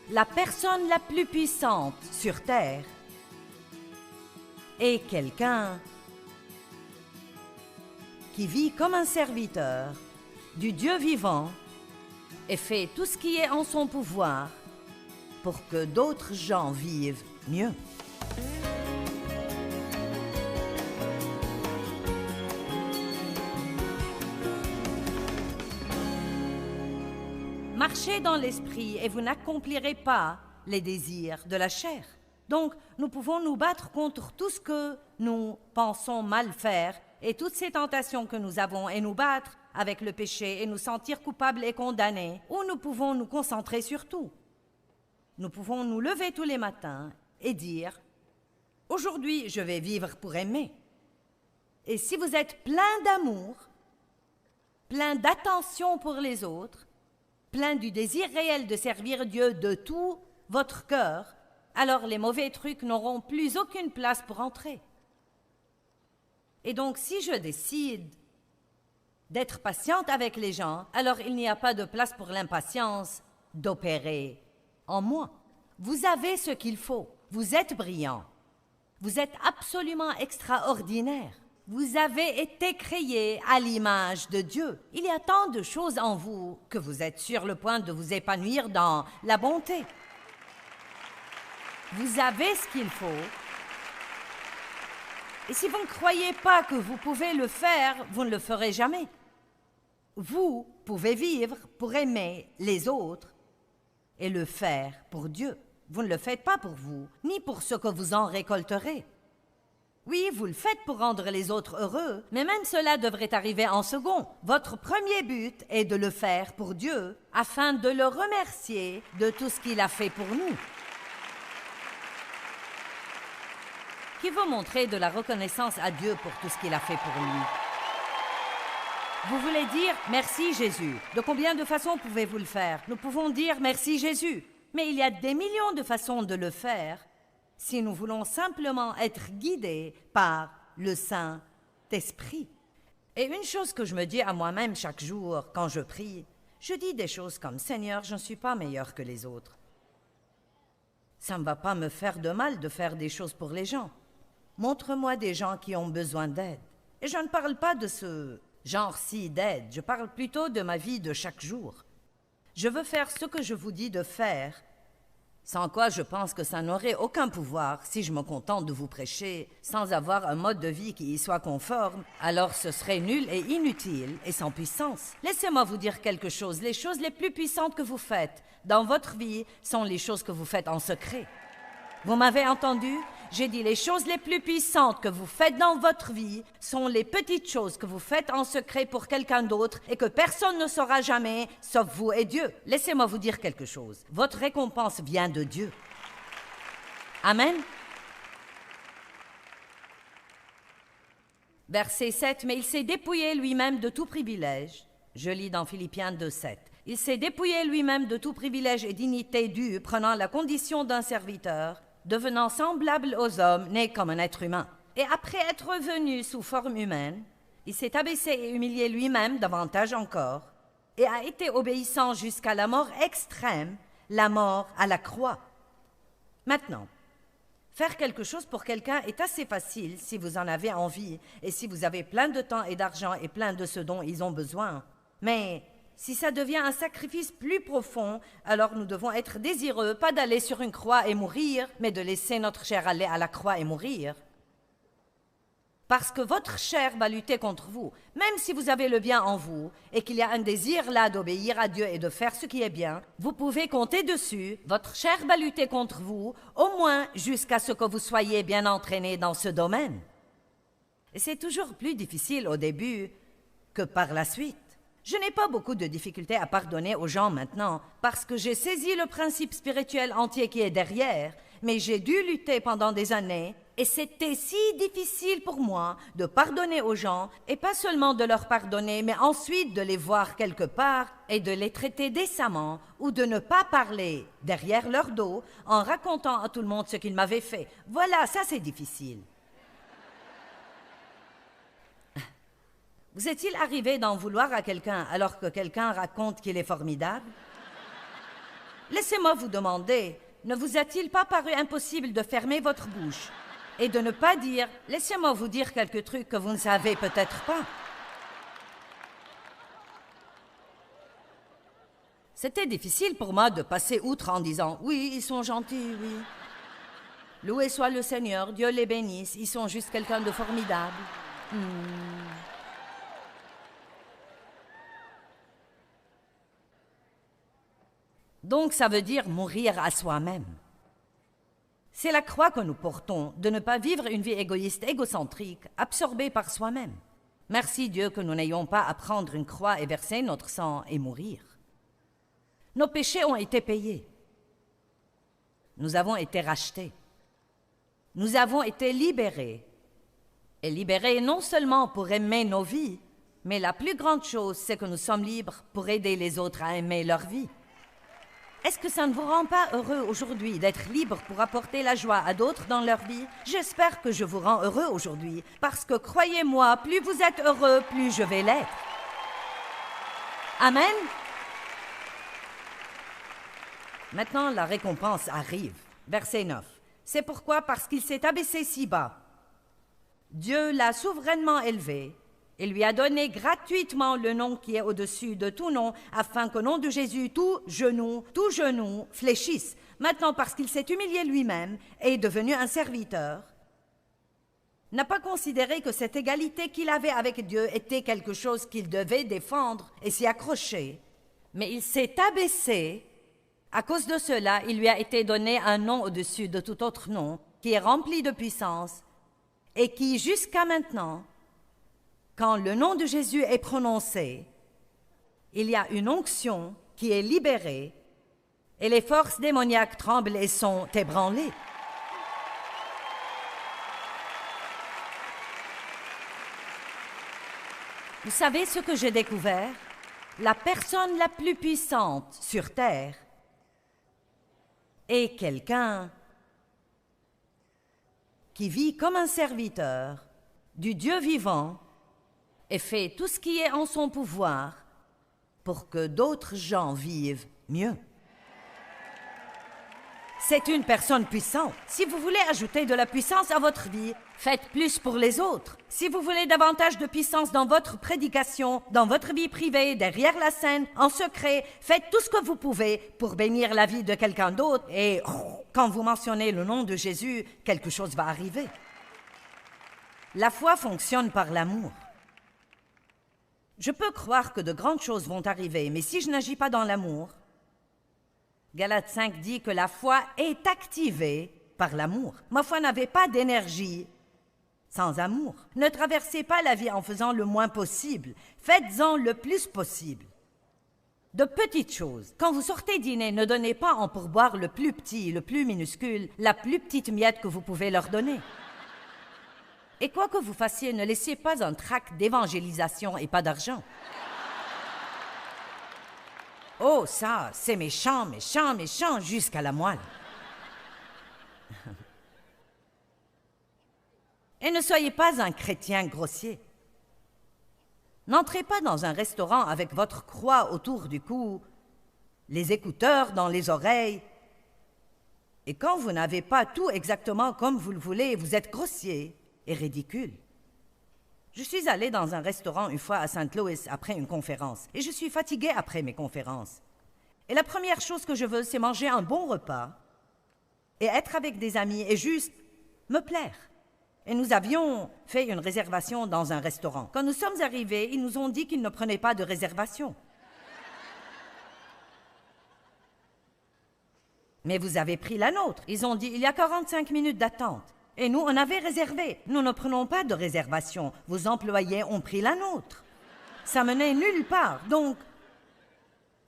la personne la plus puissante sur terre est quelqu'un qui vit comme un serviteur du Dieu vivant et fait tout ce qui est en son pouvoir pour que d'autres gens vivent mieux. Marchez dans l'esprit et vous n'accomplirez pas les désirs de la chair. Donc, nous pouvons nous battre contre tout ce que nous pensons mal faire et toutes ces tentations que nous avons et nous battre avec le péché et nous sentir coupables et condamnés, ou nous pouvons nous concentrer sur tout. Nous pouvons nous lever tous les matins et dire « Aujourd'hui, je vais vivre pour aimer ». Et si vous êtes plein d'amour, plein d'attention pour les autres, plein du désir réel de servir Dieu de tout votre cœur, alors les mauvais trucs n'auront plus aucune place pour entrer. Et donc, si je décide d'être patiente avec les gens, alors il n'y a pas de place pour l'impatience d'opérer en moi. Vous avez ce qu'il faut. Vous êtes brillant. Vous êtes absolument extraordinaire. Vous avez été créé à l'image de Dieu. Il y a tant de choses en vous que vous êtes sur le point de vous épanouir dans la bonté. Vous avez ce qu'il faut. Et si vous ne croyez pas que vous pouvez le faire, vous ne le ferez jamais. Vous pouvez vivre pour aimer les autres et le faire pour Dieu. Vous ne le faites pas pour vous, ni pour ce que vous en récolterez. Oui, vous le faites pour rendre les autres heureux, mais même cela devrait arriver en second. Votre premier but est de le faire pour Dieu, afin de le remercier de tout ce qu'il a fait pour nous. Qui veut montrer de la reconnaissance à Dieu pour tout ce qu'il a fait pour lui? Vous voulez dire « Merci Jésus ». De combien de façons pouvez-vous le faire? Nous pouvons dire « Merci Jésus ». Mais il y a des millions de façons de le faire si nous voulons simplement être guidés par le Saint-Esprit. Et une chose que je me dis à moi-même chaque jour quand je prie, je dis des choses comme « Seigneur, je ne suis pas meilleur que les autres. Ça ne va pas me faire de mal de faire des choses pour les gens. Montre-moi des gens qui ont besoin d'aide. » Et je ne parle pas de ce genre-ci d'aide, je parle plutôt de ma vie de chaque jour. Je veux faire ce que je vous dis de faire, sans quoi je pense que ça n'aurait aucun pouvoir si je me contente de vous prêcher sans avoir un mode de vie qui y soit conforme, alors ce serait nul et inutile et sans puissance. Laissez-moi vous dire quelque chose, les choses les plus puissantes que vous faites dans votre vie sont les choses que vous faites en secret. Vous m'avez entendu? J'ai dit les choses les plus puissantes que vous faites dans votre vie sont les petites choses que vous faites en secret pour quelqu'un d'autre et que personne ne saura jamais, sauf vous et Dieu. Laissez-moi vous dire quelque chose. Votre récompense vient de Dieu. Amen. Verset 7. Mais il s'est dépouillé lui-même de tout privilège. Je lis dans Philippiens 2:7. Il s'est dépouillé lui-même de tout privilège et dignité due, prenant la condition d'un serviteur, devenant semblable aux hommes, né comme un être humain. Et après être venu sous forme humaine, il s'est abaissé et humilié lui-même davantage encore, et a été obéissant jusqu'à la mort extrême, la mort à la croix. Maintenant, faire quelque chose pour quelqu'un est assez facile si vous en avez envie et si vous avez plein de temps et d'argent et plein de ce dont ils ont besoin. Mais si ça devient un sacrifice plus profond, alors nous devons être désireux, pas d'aller sur une croix et mourir, mais de laisser notre chair aller à la croix et mourir. Parce que votre chair va lutter contre vous, même si vous avez le bien en vous, et qu'il y a un désir là d'obéir à Dieu et de faire ce qui est bien, vous pouvez compter dessus, votre chair va lutter contre vous, au moins jusqu'à ce que vous soyez bien entraîné dans ce domaine. Et c'est toujours plus difficile au début que par la suite. Je n'ai pas beaucoup de difficultés à pardonner aux gens maintenant parce que j'ai saisi le principe spirituel entier qui est derrière, mais j'ai dû lutter pendant des années et c'était si difficile pour moi de pardonner aux gens et pas seulement de leur pardonner, mais ensuite de les voir quelque part et de les traiter décemment ou de ne pas parler derrière leur dos en racontant à tout le monde ce qu'ils m'avaient fait. Voilà, ça c'est difficile. Vous est-il arrivé d'en vouloir à quelqu'un alors que quelqu'un raconte qu'il est formidable? Laissez-moi vous demander, ne vous a-t-il pas paru impossible de fermer votre bouche et de ne pas dire « Laissez-moi vous dire quelques trucs que vous ne savez peut-être pas ». C'était difficile pour moi de passer outre en disant « Oui, ils sont gentils, oui. Loué soit le Seigneur, Dieu les bénisse, ils sont juste quelqu'un de formidable. » Donc ça veut dire mourir à soi-même. C'est la croix que nous portons, de ne pas vivre une vie égoïste, égocentrique, absorbée par soi-même. Merci Dieu que nous n'ayons pas à prendre une croix et verser notre sang et mourir. Nos péchés ont été payés. Nous avons été rachetés. Nous avons été libérés. Et libérés non seulement pour aimer nos vies, mais la plus grande chose, c'est que nous sommes libres pour aider les autres à aimer leur vie. Est-ce que ça ne vous rend pas heureux aujourd'hui d'être libre pour apporter la joie à d'autres dans leur vie? J'espère que je vous rends heureux aujourd'hui, parce que croyez-moi, plus vous êtes heureux, plus je vais l'être. Amen. Maintenant, la récompense arrive. Verset 9. C'est pourquoi, parce qu'il s'est abaissé si bas, Dieu l'a souverainement élevé et lui a donné gratuitement le nom qui est au-dessus de tout nom, afin qu'au nom de Jésus, tout genou fléchisse. Maintenant, parce qu'il s'est humilié lui-même et est devenu un serviteur, n'a pas considéré que cette égalité qu'il avait avec Dieu était quelque chose qu'il devait défendre et s'y accrocher, mais il s'est abaissé. À cause de cela, il lui a été donné un nom au-dessus de tout autre nom, qui est rempli de puissance, et qui, jusqu'à maintenant, quand le nom de Jésus est prononcé, il y a une onction qui est libérée, et les forces démoniaques tremblent et sont ébranlées. Vous savez ce que j'ai découvert? La personne la plus puissante sur terre est quelqu'un qui vit comme un serviteur du Dieu vivant et fait tout ce qui est en son pouvoir pour que d'autres gens vivent mieux. C'est une personne puissante. Si vous voulez ajouter de la puissance à votre vie, faites plus pour les autres. Si vous voulez davantage de puissance dans votre prédication, dans votre vie privée, derrière la scène, en secret, faites tout ce que vous pouvez pour bénir la vie de quelqu'un d'autre et quand vous mentionnez le nom de Jésus, quelque chose va arriver. La foi fonctionne par l'amour. Je peux croire que de grandes choses vont arriver, mais si je n'agis pas dans l'amour, Galates 5 dit que la foi est activée par l'amour. Ma foi n'avait pas d'énergie sans amour. Ne traversez pas la vie en faisant le moins possible. Faites-en le plus possible. De petites choses. Quand vous sortez dîner, ne donnez pas en pourboire le plus petit, le plus minuscule, la plus petite miette que vous pouvez leur donner. Et quoi que vous fassiez, ne laissez pas un tract d'évangélisation et pas d'argent. Oh, ça, c'est méchant, méchant, méchant, jusqu'à la moelle. Et ne soyez pas un chrétien grossier. N'entrez pas dans un restaurant avec votre croix autour du cou, les écouteurs dans les oreilles, et quand vous n'avez pas tout exactement comme vous le voulez, vous êtes grossier et ridicule. Je suis allée dans un restaurant une fois à St. Louis après une conférence, et je suis fatiguée après mes conférences. Et la première chose que je veux, c'est manger un bon repas et être avec des amis et juste me plaire. Et nous avions fait une réservation dans un restaurant. Quand nous sommes arrivés, ils nous ont dit qu'ils ne prenaient pas de réservation. Mais vous avez pris la nôtre. Ils ont dit, il y a 45 minutes d'attente. Et nous, on avait réservé. Nous ne prenons pas de réservation. Vos employés ont pris la nôtre. Ça menait nulle part. Donc,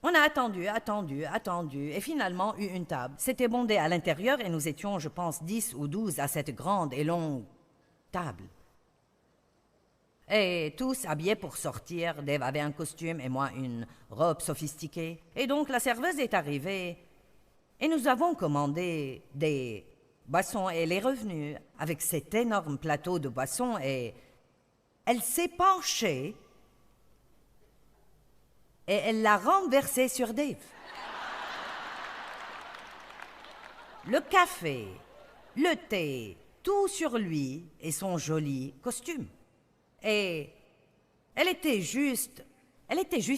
on a attendu, et finalement eu une table. C'était bondé à l'intérieur et nous étions, je pense, 10 ou 12 à cette grande et longue table. Et tous habillés pour sortir. Dave avait un costume et moi une robe sophistiquée. Et donc la serveuse est arrivée et nous avons commandé des boissons. Et elle est revenue avec cet énorme plateau de boissons et elle s'est penchée et elle l'a renversé sur Dave. le café, le thé, tout sur lui et son joli costume. Et elle était juste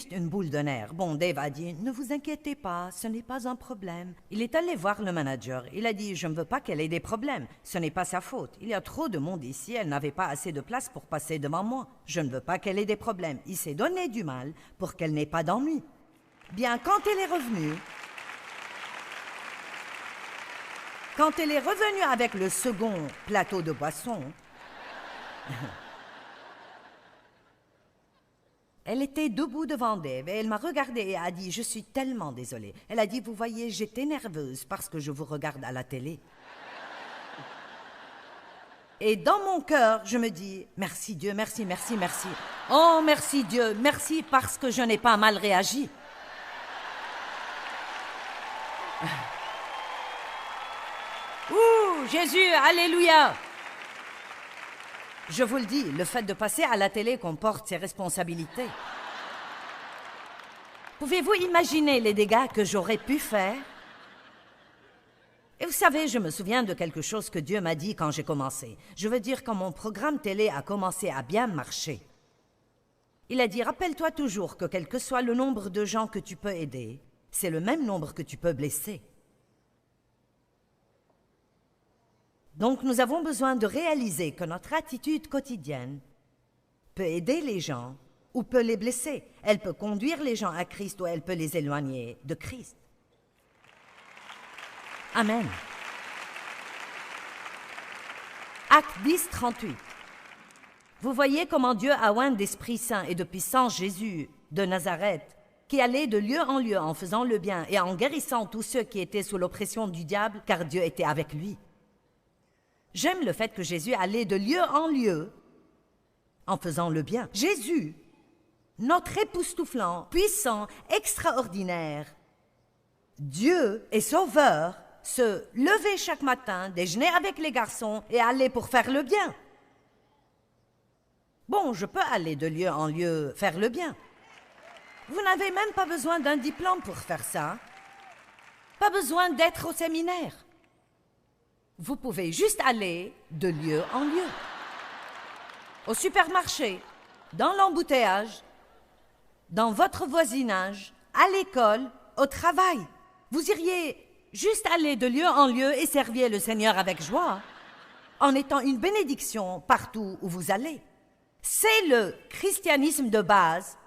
une boule de nerfs. Bon, Dave a dit, ne vous inquiétez pas, ce n'est pas un problème. Il est allé voir le manager. Il a dit, je ne veux pas qu'elle ait des problèmes. Ce n'est pas sa faute. Il y a trop de monde ici, elle n'avait pas assez de place pour passer devant moi. Je ne veux pas qu'elle ait des problèmes. Il s'est donné du mal pour qu'elle n'ait pas d'ennui. Bien, quand elle est revenue avec le second plateau de boisson, elle était debout devant Dave et elle m'a regardée et a dit « Je suis tellement désolée ». Elle a dit « Vous voyez, j'étais nerveuse parce que je vous regarde à la télé ». Et dans mon cœur, je me dis « Merci Dieu, merci, merci, merci. Oh, merci Dieu, merci parce que je n'ai pas mal réagi. » Ouh, Jésus, alléluia! Je vous le dis, le fait de passer à la télé comporte ses responsabilités. Pouvez-vous imaginer les dégâts que j'aurais pu faire? Et vous savez, je me souviens de quelque chose que Dieu m'a dit quand j'ai commencé. Je veux dire, quand mon programme télé a commencé à bien marcher. Il a dit, rappelle-toi toujours que quel que soit le nombre de gens que tu peux aider, c'est le même nombre que tu peux blesser. Donc, nous avons besoin de réaliser que notre attitude quotidienne peut aider les gens ou peut les blesser. Elle peut conduire les gens à Christ ou elle peut les éloigner de Christ. Amen. Acte 10, 38. Vous voyez comment Dieu a oint d'Esprit Saint et de puissance Jésus de Nazareth, qui allait de lieu en lieu en faisant le bien et en guérissant tous ceux qui étaient sous l'oppression du diable, car Dieu était avec lui. J'aime le fait que Jésus allait de lieu en lieu en faisant le bien. Jésus, notre époustouflant, puissant, extraordinaire, Dieu et Sauveur, se levait chaque matin, déjeuner avec les garçons et aller pour faire le bien. Bon, je peux aller de lieu en lieu faire le bien. Vous n'avez même pas besoin d'un diplôme pour faire ça. Pas besoin d'être au séminaire. Vous pouvez juste aller de lieu en lieu. Au supermarché, dans l'embouteillage, dans votre voisinage, à l'école, au travail. Vous iriez juste aller de lieu en lieu et servir le Seigneur avec joie, en étant une bénédiction partout où vous allez. C'est le christianisme de base.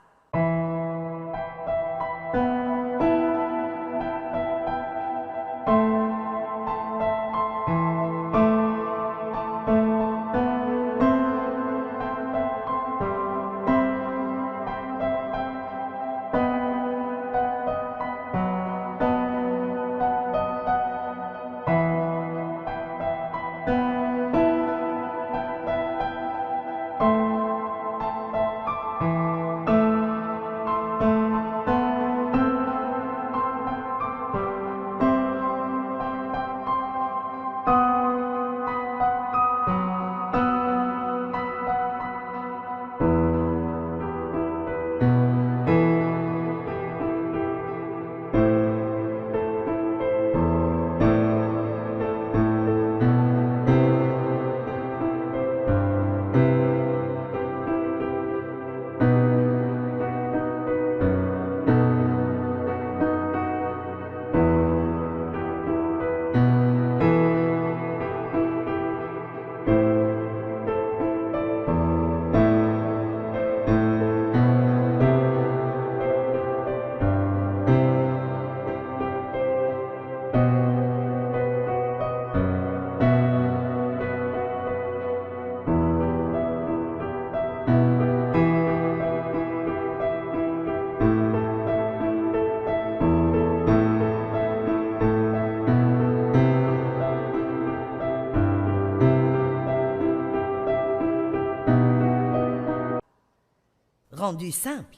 Rendu simple.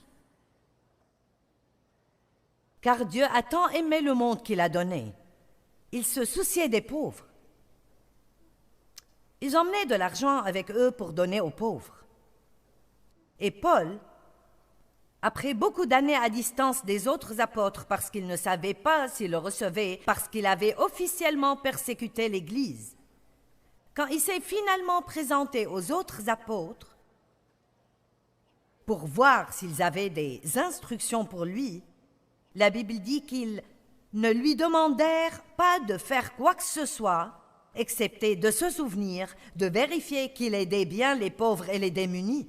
Car Dieu a tant aimé le monde qu'il a donné. Il se souciait des pauvres. Ils emmenaient de l'argent avec eux pour donner aux pauvres. Et Paul Après beaucoup d'années à distance des autres apôtres parce qu'il ne savait pas s'il le recevait, parce qu'il avait officiellement persécuté l'Église, quand il s'est finalement présenté aux autres apôtres pour voir s'ils avaient des instructions pour lui, la Bible dit qu'ils ne lui demandèrent pas de faire quoi que ce soit, excepté de se souvenir, de vérifier qu'il aidait bien les pauvres et les démunis.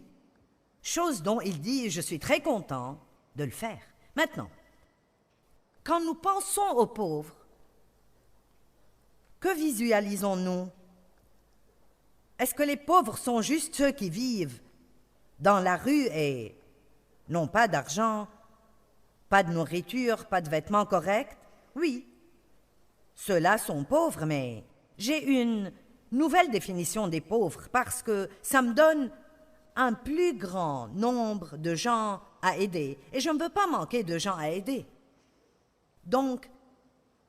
Chose dont il dit « Je suis très content de le faire ». Maintenant, quand nous pensons aux pauvres, que visualisons-nous? Est-ce que les pauvres sont juste ceux qui vivent dans la rue et n'ont pas d'argent, pas de nourriture, pas de vêtements corrects? Oui, ceux-là sont pauvres, mais j'ai une nouvelle définition des pauvres parce que ça me donne un plus grand nombre de gens à aider. Et je ne veux pas manquer de gens à aider. Donc,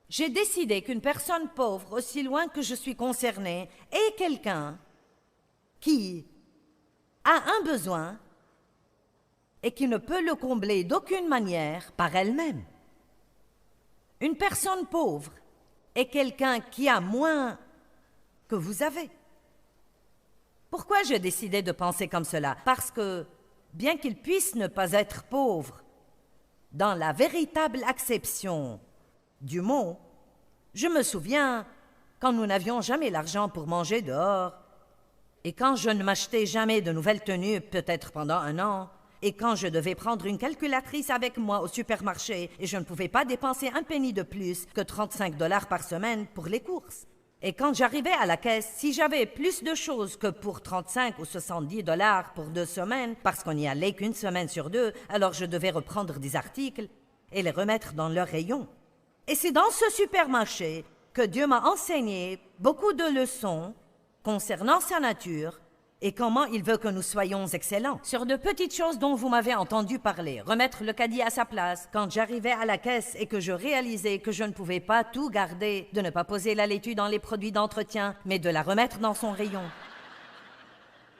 j'ai décidé qu'une personne pauvre, aussi loin que je suis concernée, est quelqu'un qui a un besoin et qui ne peut le combler d'aucune manière par elle-même. Une personne pauvre est quelqu'un qui a moins que vous avez. Pourquoi j'ai décidé de penser comme cela? Parce que, bien qu'il puisse ne pas être pauvre, dans la véritable acception du mot, je me souviens quand nous n'avions jamais l'argent pour manger dehors, et quand je ne m'achetais jamais de nouvelles tenues, peut-être pendant un an, et quand je devais prendre une calculatrice avec moi au supermarché et je ne pouvais pas dépenser un penny de plus que 35 $ par semaine pour les courses. Et quand j'arrivais à la caisse, si j'avais plus de choses que pour 35 ou 70 $ pour 2 semaines, parce qu'on n'y allait qu'une semaine sur 2, alors je devais reprendre des articles et les remettre dans leur rayon. Et c'est dans ce supermarché que Dieu m'a enseigné beaucoup de leçons concernant sa nature et comment il veut que nous soyons excellents. Sur de petites choses dont vous m'avez entendu parler, remettre le caddie à sa place, quand j'arrivais à la caisse et que je réalisais que je ne pouvais pas tout garder, de ne pas poser la laitue dans les produits d'entretien, mais de la remettre dans son rayon.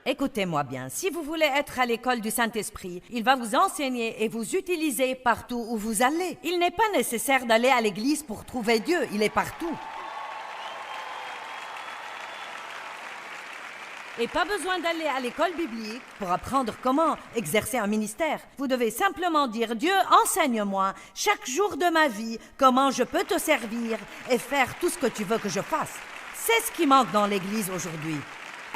Écoutez-moi bien, si vous voulez être à l'école du Saint-Esprit, il va vous enseigner et vous utiliser partout où vous allez. Il n'est pas nécessaire d'aller à l'église pour trouver Dieu, il est partout. Et pas besoin d'aller à l'école biblique pour apprendre comment exercer un ministère. Vous devez simplement dire « Dieu, enseigne-moi chaque jour de ma vie comment je peux te servir et faire tout ce que tu veux que je fasse. » C'est ce qui manque dans l'Église aujourd'hui.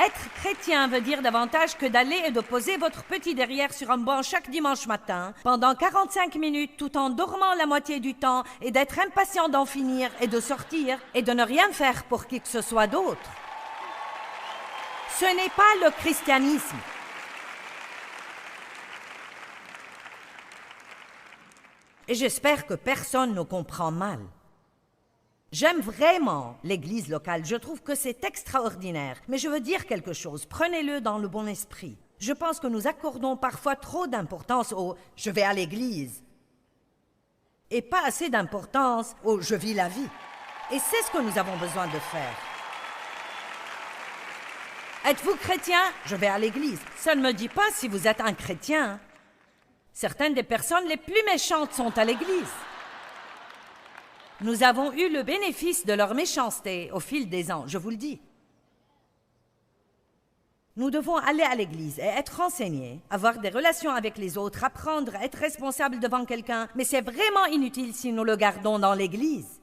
Être chrétien veut dire davantage que d'aller et de poser votre petit derrière sur un banc chaque dimanche matin pendant 45 minutes tout en dormant la moitié du temps et d'être impatient d'en finir et de sortir et de ne rien faire pour qui que ce soit d'autre. Ce n'est pas le christianisme. Et j'espère que personne ne comprend mal. J'aime vraiment l'église locale, je trouve que c'est extraordinaire. Mais je veux dire quelque chose, prenez-le dans le bon esprit. Je pense que nous accordons parfois trop d'importance au « je vais à l'église » et pas assez d'importance au « je vis la vie ». Et c'est ce que nous avons besoin de faire. Êtes-vous chrétien? Je vais à l'église. Ça ne me dit pas si vous êtes un chrétien. Certaines des personnes les plus méchantes sont à l'église. Nous avons eu le bénéfice de leur méchanceté au fil des ans, je vous le dis. Nous devons aller à l'église et être renseignés, avoir des relations avec les autres, apprendre à être responsables devant quelqu'un, mais c'est vraiment inutile si nous le gardons dans l'église.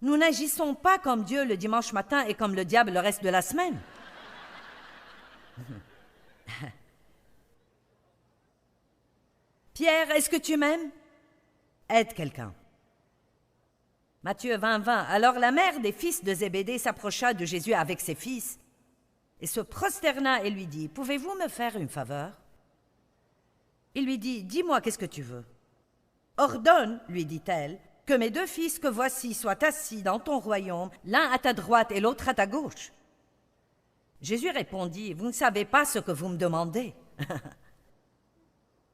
Nous n'agissons pas comme Dieu le dimanche matin et comme le diable le reste de la semaine. Pierre, est-ce que tu m'aimes? Aide quelqu'un. Matthieu 20, 20. Alors la mère des fils de Zébédée s'approcha de Jésus avec ses fils et se prosterna et lui dit, « Pouvez-vous me faire une faveur ?» Il lui dit, « Dis-moi, qu'est-ce que tu veux ?»« Ordonne, lui dit-elle, que mes 2 fils que voici soient assis dans ton royaume, l'un à ta droite et l'autre à ta gauche. » Jésus répondit, « Vous ne savez pas ce que vous me demandez.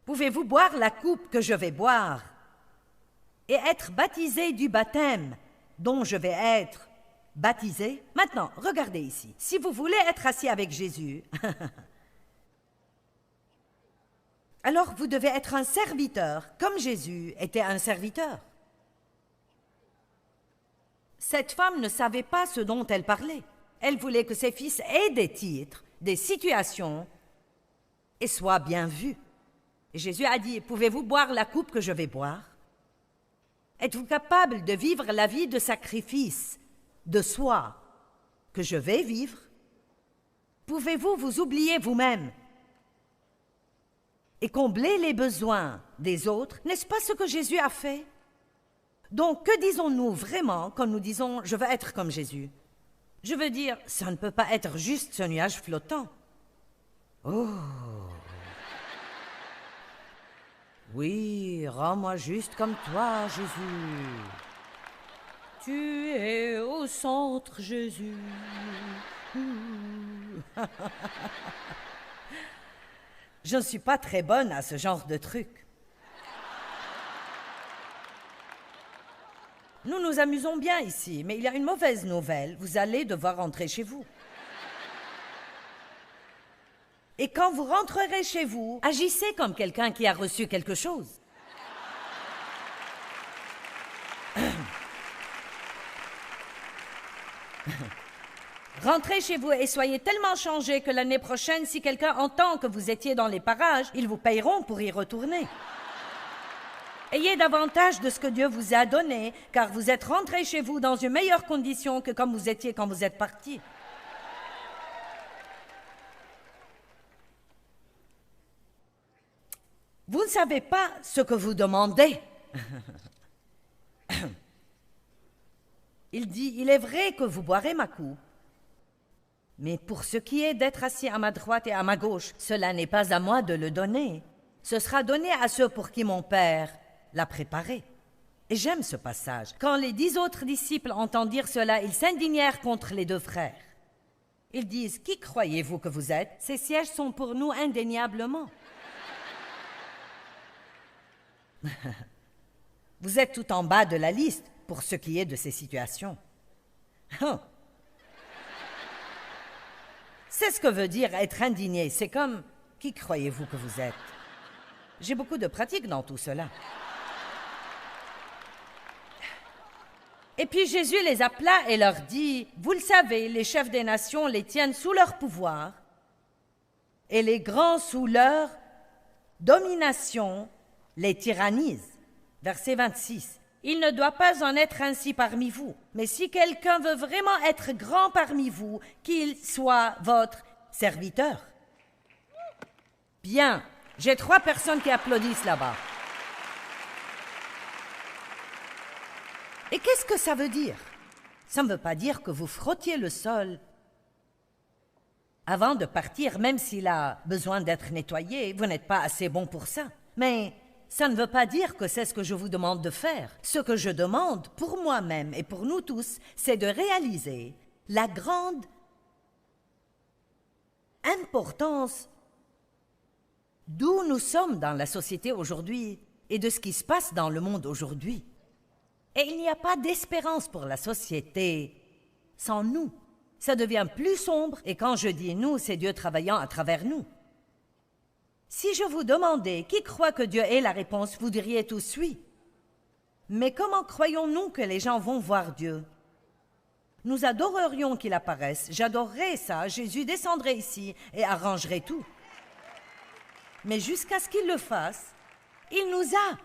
Pouvez-vous boire la coupe que je vais boire et être baptisé du baptême dont je vais être baptisé? Maintenant, regardez ici. Si vous voulez être assis avec Jésus Alors vous devez être un serviteur, comme Jésus était un serviteur. Cette femme ne savait pas ce dont elle parlait. Elle voulait que ses fils aient des titres, des situations, et soient bien vus. Et Jésus a dit, « Pouvez-vous boire la coupe que je vais boire? Êtes-vous capable de vivre la vie de sacrifice, de soi, que je vais vivre? Pouvez-vous vous oublier vous-même et combler les besoins des autres? N'est-ce pas ce que Jésus a fait? Donc, que disons-nous vraiment quand nous disons « je veux être comme Jésus » ? Je veux dire, ça ne peut pas être juste ce nuage flottant. Oh! Oui, rends-moi juste comme toi, Jésus. Tu es au centre, Jésus. Je ne suis pas très bonne à ce genre de truc. Nous nous amusons bien ici, mais il y a une mauvaise nouvelle. Vous allez devoir rentrer chez vous. Et quand vous rentrerez chez vous, agissez comme quelqu'un qui a reçu quelque chose. Rentrez chez vous et soyez tellement changés que l'année prochaine, si quelqu'un entend que vous étiez dans les parages, ils vous payeront pour y retourner. Ayez davantage de ce que Dieu vous a donné, car vous êtes rentrés chez vous dans une meilleure condition que comme vous étiez quand vous êtes partis. Vous ne savez pas ce que vous demandez. Il dit, il est vrai que vous boirez ma coupe, mais pour ce qui est d'être assis à ma droite et à ma gauche, cela n'est pas à moi de le donner. Ce sera donné à ceux pour qui mon Père l'a préparé. Et j'aime ce passage. Quand les 10 autres disciples entendent dire cela, ils s'indignèrent contre les 2 frères. Ils disent, « Qui croyez-vous que vous êtes? Ces sièges sont pour nous indéniablement. » Vous êtes tout en bas de la liste pour ce qui est de ces situations. Oh. C'est ce que veut dire être indigné. C'est comme, qui croyez-vous que vous êtes? J'ai beaucoup de pratique dans tout cela. Et puis Jésus les appela et leur dit, « Vous le savez, les chefs des nations les tiennent sous leur pouvoir et les grands sous leur domination les tyrannisent. » Verset 26. « Il ne doit pas en être ainsi parmi vous, mais si quelqu'un veut vraiment être grand parmi vous, qu'il soit votre serviteur. » Bien, j'ai 3 personnes qui applaudissent là-bas. Et qu'est-ce que ça veut dire? Ça ne veut pas dire que vous frottiez le sol avant de partir, même s'il a besoin d'être nettoyé. Vous n'êtes pas assez bon pour ça. Mais ça ne veut pas dire que c'est ce que je vous demande de faire. Ce que je demande pour moi-même et pour nous tous, c'est de réaliser la grande importance d'où nous sommes dans la société aujourd'hui et de ce qui se passe dans le monde aujourd'hui. Et il n'y a pas d'espérance pour la société sans nous. Ça devient plus sombre, et quand je dis « nous », c'est Dieu travaillant à travers nous. Si je vous demandais qui croit que Dieu est la réponse, vous diriez tous oui. Mais comment croyons-nous que les gens vont voir Dieu? Nous adorerions qu'il apparaisse. J'adorerais ça. Jésus descendrait ici et arrangerait tout. Mais jusqu'à ce qu'il le fasse, il nous a.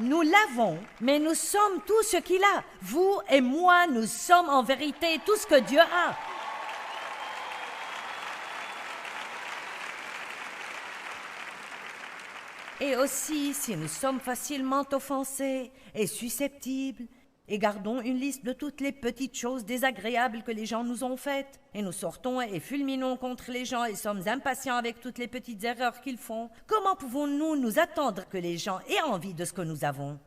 Nous l'avons, mais nous sommes tout ce qu'il a. Vous et moi, nous sommes en vérité tout ce que Dieu a. Et aussi, si nous sommes facilement offensés et susceptibles, et gardons une liste de toutes les petites choses désagréables que les gens nous ont faites, et nous sortons et fulminons contre les gens et sommes impatients avec toutes les petites erreurs qu'ils font, comment pouvons-nous nous attendre que les gens aient envie de ce que nous avons?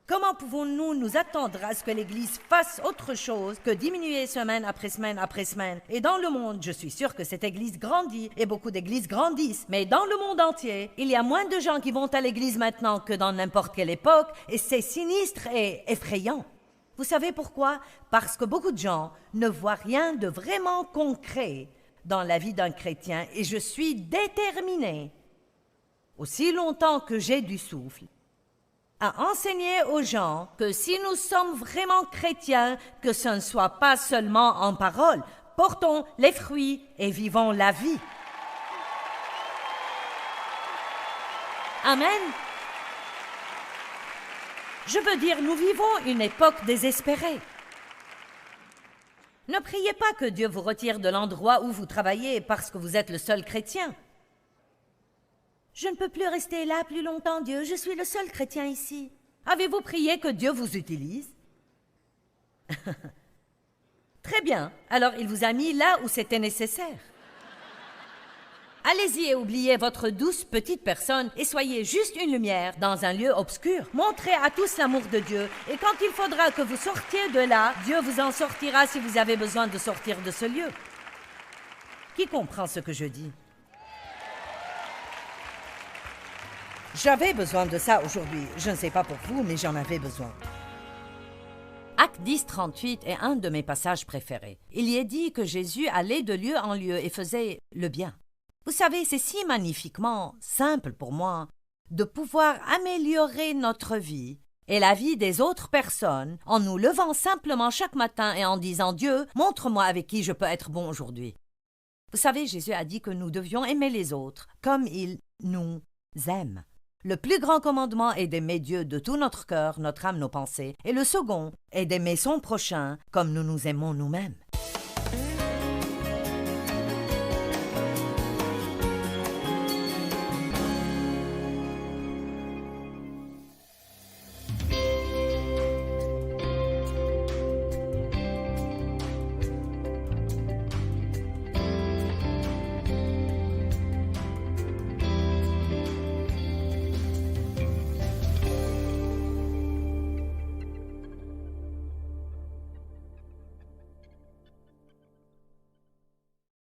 Comment pouvons-nous nous attendre à ce que l'Église fasse autre chose que diminuer semaine après semaine après semaine? Et dans le monde, je suis sûre que cette Église grandit et beaucoup d'églises grandissent, mais dans le monde entier, il y a moins de gens qui vont à l'Église maintenant que dans n'importe quelle époque, et c'est sinistre et effrayant. Vous savez pourquoi? Parce que beaucoup de gens ne voient rien de vraiment concret dans la vie d'un chrétien, et je suis déterminée aussi longtemps que j'ai du souffle, à enseigner aux gens que si nous sommes vraiment chrétiens, que ce ne soit pas seulement en parole, portons les fruits et vivons la vie. Amen. Je veux dire, nous vivons une époque désespérée. Ne priez pas que Dieu vous retire de l'endroit où vous travaillez parce que vous êtes le seul chrétien. Je ne peux plus rester là plus longtemps, Dieu. Je suis le seul chrétien ici. Avez-vous prié que Dieu vous utilise? Très bien. Alors, il vous a mis là où c'était nécessaire. Allez-y et oubliez votre douce petite personne et soyez juste une lumière dans un lieu obscur. Montrez à tous l'amour de Dieu et quand il faudra que vous sortiez de là, Dieu vous en sortira si vous avez besoin de sortir de ce lieu. Qui comprend ce que je dis? J'avais besoin de ça aujourd'hui. Je ne sais pas pour vous, mais j'en avais besoin. Acte 10, 38 est un de mes passages préférés. Il y est dit que Jésus allait de lieu en lieu et faisait le bien. Vous savez, c'est si magnifiquement simple pour moi de pouvoir améliorer notre vie et la vie des autres personnes en nous levant simplement chaque matin et en disant « Dieu, montre-moi avec qui je peux être bon aujourd'hui ». Vous savez, Jésus a dit que nous devions aimer les autres comme il nous aime. Le plus grand commandement est d'aimer Dieu de tout notre cœur, notre âme, nos pensées. Et le second est d'aimer son prochain comme nous nous aimons nous-mêmes.